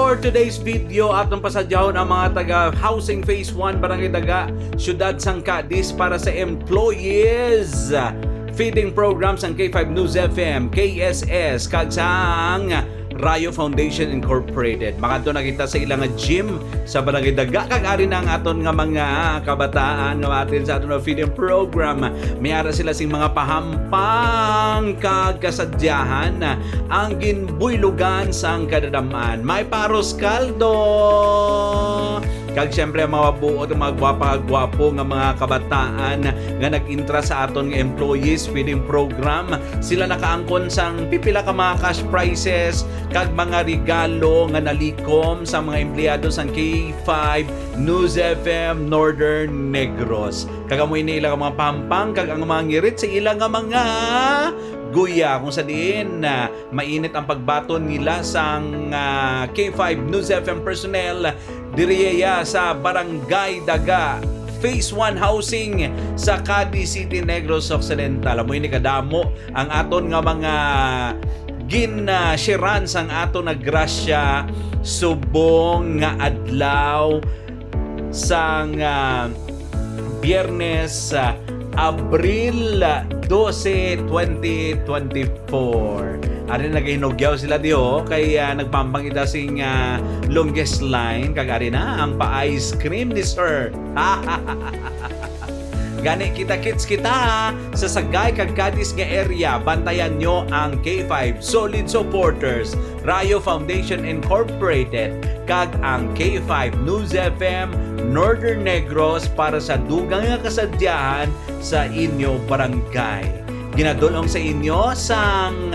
for today's video atong pasadyahon ang mga taga Housing Phase 1 Barangay Daga, Syudad Sangkadis para sa employees. Feeding programs ang K5 News FM, KSS, kag sang Rayo Foundation Incorporated. Makadto na kita sa ilang gym sa Barangay Daga, kag ari na ang aton nga mga kabataan nga atin sa aton feeding program. May ara sila sing mga pahampang kag kasadyahan ang ginbuylugan sang kadadaman. May paros kaldo. Kag syempre mga buot, mga gwapa-gwapo nga mga kabataan nga nag-intra sa aton nga employees feeding program. Sila nakaangkon sang pipila ka mga cash prizes kag mga regalo nga nalikom sa mga empleyado sang K5 News FM Northern Negros. Kag amoy ni ilang mga pampang kag ang mga ngirit sa ilang mga guya kung sa diin mainit ang pagbaton nila sang K5 News FM personnel diriya sa Barangay Daga Phase 1 Housing sa Cadiz City, Negros Occidental. Amoy ni kadamo ang aton nga mga ginashiran sang aton na grasya subong nga adlaw sang Biyernes Abril 12, 2024. Ari nagahinugyaw sila diho kay nagpampang ita sing longest line kag ari na ang pa-ice cream ni sir. Gani kita-kits kita sa Sagay kag Cadiz nga area. Bantayan nyo ang K5 Solid Supporters, Rayo Foundation Incorporated kag ang K5 News FM Northern Negros para sa dugang nga kasadyahan sa inyo barangay. Ginadulong sa inyo sang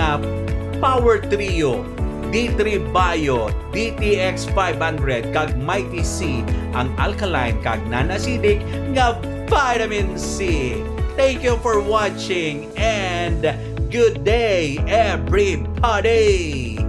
Power Trio, D3 Bio, DTX 500 kag Mighty C ang alkaline kag non-acidic nga Vitamin C. Thank you for watching and good day everybody.